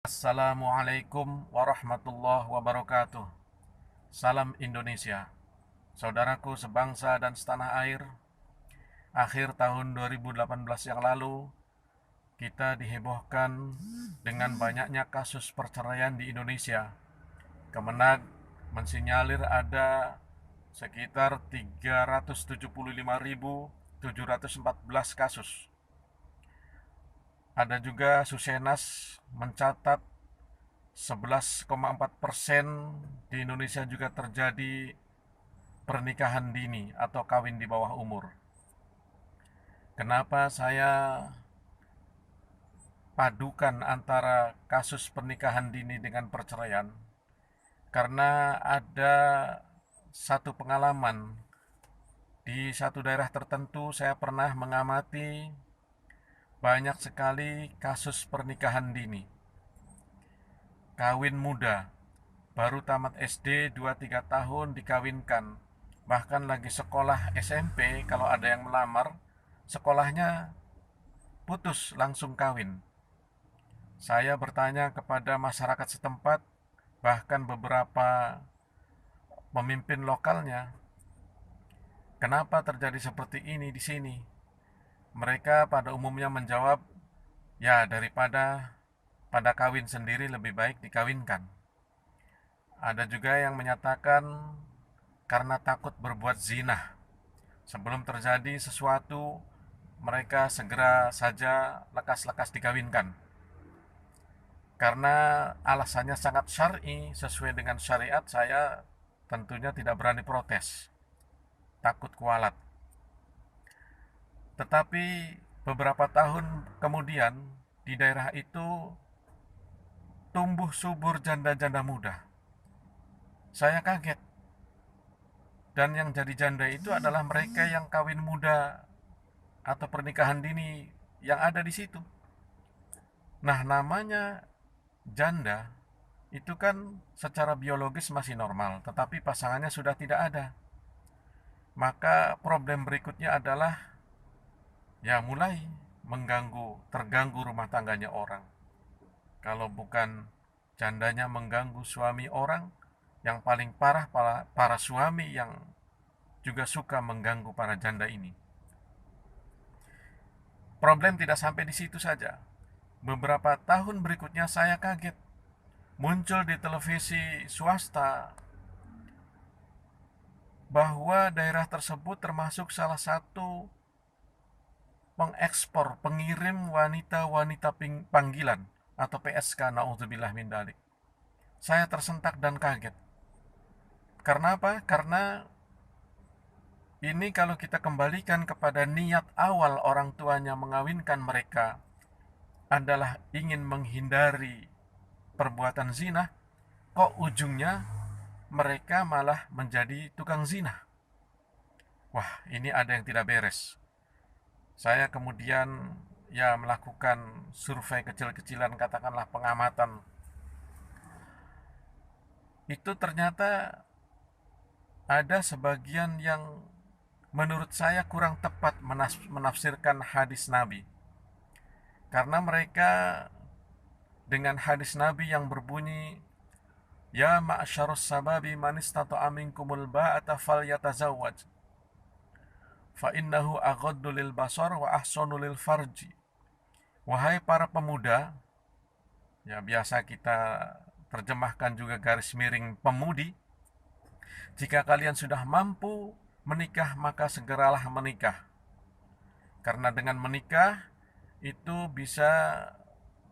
Assalamualaikum warahmatullahi wabarakatuh. Salam Indonesia. Saudaraku sebangsa dan setanah air, akhir tahun 2018 yang lalu, kita dihebohkan dengan banyaknya kasus perceraian di Indonesia. Kemenag mensinyalir ada sekitar 375.714 kasus. Ada juga Susenas mencatat 11,4% di Indonesia juga terjadi pernikahan dini atau kawin di bawah umur. Kenapa saya padukan antara kasus pernikahan dini dengan perceraian? Karena ada satu pengalaman di satu daerah tertentu. Saya pernah mengamati banyak sekali kasus pernikahan dini, kawin muda, baru tamat SD 2-3 tahun dikawinkan. Bahkan lagi sekolah SMP, kalau ada yang melamar, sekolahnya putus langsung kawin. Saya bertanya kepada masyarakat setempat, bahkan beberapa pemimpin lokalnya, kenapa terjadi seperti ini di sini? Mereka pada umumnya menjawab, ya daripada pada kawin sendiri lebih baik dikawinkan. Ada juga yang menyatakan karena takut berbuat zina. Sebelum terjadi sesuatu, mereka segera saja lekas-lekas dikawinkan. Karena alasannya sangat syar'i, sesuai dengan syariat, saya tentunya tidak berani protes. Takut kualat. Tetapi beberapa tahun kemudian, di daerah itu tumbuh subur janda-janda muda. Saya kaget. Dan yang jadi janda itu adalah mereka yang kawin muda atau pernikahan dini yang ada di situ. Nah, namanya janda itu kan secara biologis masih normal, tetapi pasangannya sudah tidak ada. Maka problem berikutnya adalah ya mulai terganggu rumah tangganya orang. Kalau bukan jandanya mengganggu suami orang, yang paling parah para suami yang juga suka mengganggu para janda ini. Problem tidak sampai di situ saja. Beberapa tahun berikutnya saya kaget. Muncul di televisi swasta bahwa daerah tersebut termasuk salah satu pengekspor, pengirim wanita-wanita panggilan atau PSK, naudzubillah min dalik. Saya tersentak dan kaget. Karena apa? Karena ini kalau kita kembalikan kepada niat awal orang tuanya mengawinkan mereka adalah ingin menghindari perbuatan zina, kok ujungnya mereka malah menjadi tukang zina. Wah, ini ada yang tidak beres. Saya kemudian ya melakukan survei kecil-kecilan, katakanlah pengamatan. Itu ternyata ada sebagian yang menurut saya kurang tepat menafsirkan hadis Nabi. Karena mereka dengan hadis Nabi yang berbunyi, ya ma'syarus sababi man istata'a minkumul ba'ata falyatazawwaj fa innahu aghaddu lil basar wa ahsanu lil farji. Wahai para pemuda, ya biasa kita terjemahkan juga garis miring pemudi, jika kalian sudah mampu menikah maka segeralah menikah. Karena dengan menikah itu bisa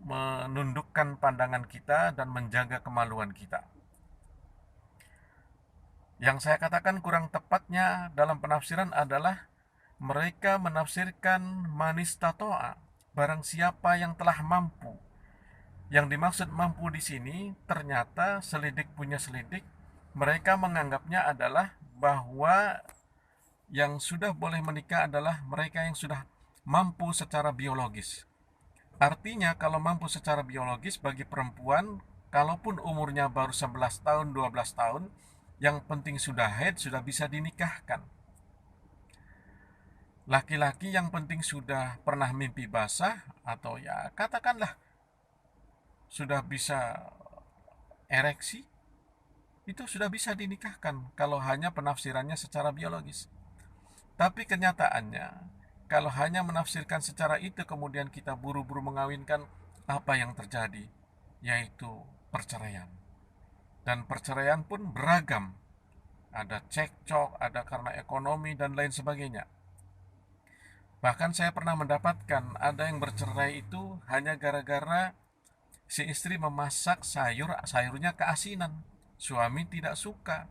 menundukkan pandangan kita dan menjaga kemaluan kita. Yang saya katakan kurang tepatnya dalam penafsiran adalah mereka menafsirkan manistatoa, barang siapa yang telah mampu. Yang dimaksud mampu di sini ternyata selidik punya selidik, mereka menganggapnya adalah bahwa yang sudah boleh menikah adalah mereka yang sudah mampu secara biologis. Artinya kalau mampu secara biologis bagi perempuan, kalaupun umurnya baru 11 tahun, 12 tahun, yang penting sudah haid, sudah bisa dinikahkan. Laki-laki yang penting sudah pernah mimpi basah, atau ya katakanlah sudah bisa ereksi, itu sudah bisa dinikahkan kalau hanya penafsirannya secara biologis. Tapi kenyataannya, kalau hanya menafsirkan secara itu kemudian kita buru-buru mengawinkan, apa yang terjadi? Yaitu perceraian. Dan perceraian pun beragam. Ada cekcok, ada karena ekonomi, dan lain sebagainya. Bahkan saya pernah mendapatkan ada yang bercerai itu hanya gara-gara si istri memasak sayurnya keasinan. Suami tidak suka,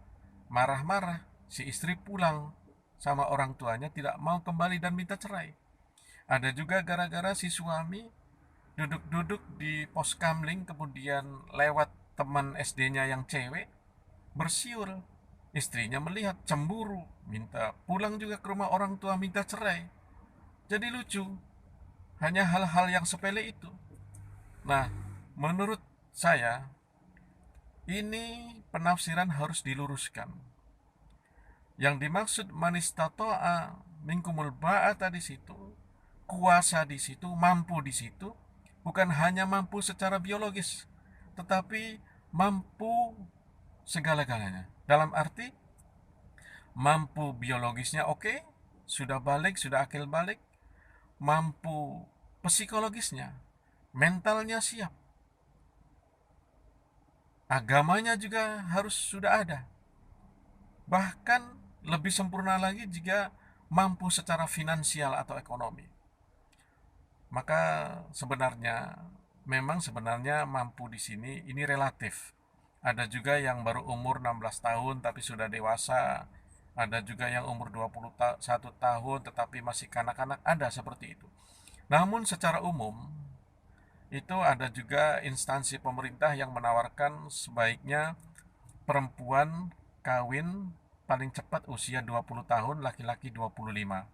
marah-marah. Si istri pulang sama orang tuanya, tidak mau kembali dan minta cerai. Ada juga gara-gara si suami duduk-duduk di pos kamling, kemudian lewat teman SD-nya yang cewek, bersiul. Istrinya melihat, cemburu, minta pulang juga ke rumah orang tua, minta cerai. Jadi lucu, hanya hal-hal yang sepele itu. Nah, menurut saya, ini penafsiran harus diluruskan. Yang dimaksud manistato'a minkumul ba'ata di situ, kuasa di situ, mampu di situ, bukan hanya mampu secara biologis, tetapi mampu segala-galanya. Dalam arti, mampu biologisnya oke, sudah balik, sudah akil balik, mampu psikologisnya, mentalnya siap, agamanya juga harus sudah ada. Bahkan lebih sempurna lagi jika mampu secara finansial atau ekonomi. Maka sebenarnya mampu di sini ini relatif. Ada juga yang baru umur 16 tahun tapi sudah dewasa. Ada juga yang umur 21 tahun tetapi masih kanak-kanak, ada seperti itu. Namun secara umum itu ada juga instansi pemerintah yang menawarkan sebaiknya perempuan kawin paling cepat usia 20 tahun, laki-laki 25.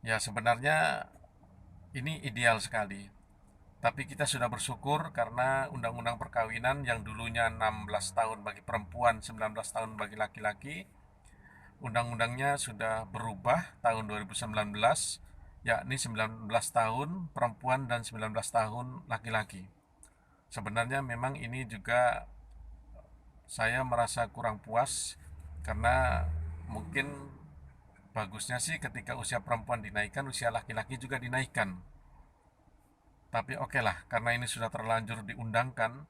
Ya sebenarnya ini ideal sekali. Tapi kita sudah bersyukur karena undang-undang perkawinan yang dulunya 16 tahun bagi perempuan, 19 tahun bagi laki-laki, undang-undangnya sudah berubah tahun 2019, yakni 19 tahun perempuan dan 19 tahun laki-laki. Sebenarnya memang ini juga saya merasa kurang puas karena mungkin bagusnya sih ketika usia perempuan dinaikkan, usia laki-laki juga dinaikkan. Tapi oke lah, karena ini sudah terlanjur diundangkan.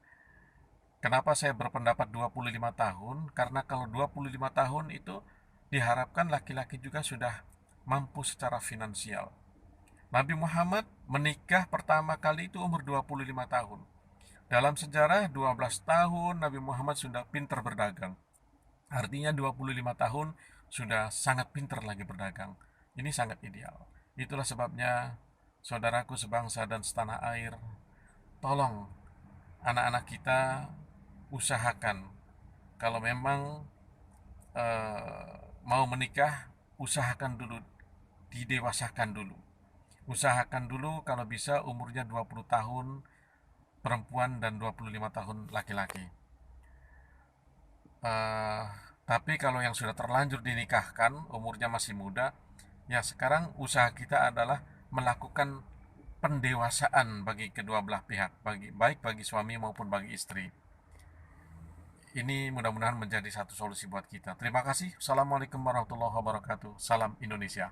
Kenapa saya berpendapat 25 tahun? Karena kalau 25 tahun itu diharapkan laki-laki juga sudah mampu secara finansial. Nabi Muhammad menikah pertama kali itu umur 25 tahun. Dalam sejarah 12 tahun Nabi Muhammad sudah pintar berdagang. Artinya 25 tahun sudah sangat pintar lagi berdagang. Ini sangat ideal. Itulah sebabnya saudaraku sebangsa dan setanah air, tolong anak-anak kita usahakan kalau memang mau menikah, usahakan dulu, didewasakan dulu. Usahakan dulu kalau bisa umurnya 20 tahun perempuan dan 25 tahun laki-laki. Eh, tapi kalau yang sudah terlanjur dinikahkan, umurnya masih muda, ya sekarang usaha kita adalah melakukan pendewasaan bagi kedua belah pihak, baik bagi suami maupun bagi istri. Ini mudah-mudahan menjadi satu solusi buat kita. Terima kasih. Assalamualaikum warahmatullahi wabarakatuh. Salam Indonesia.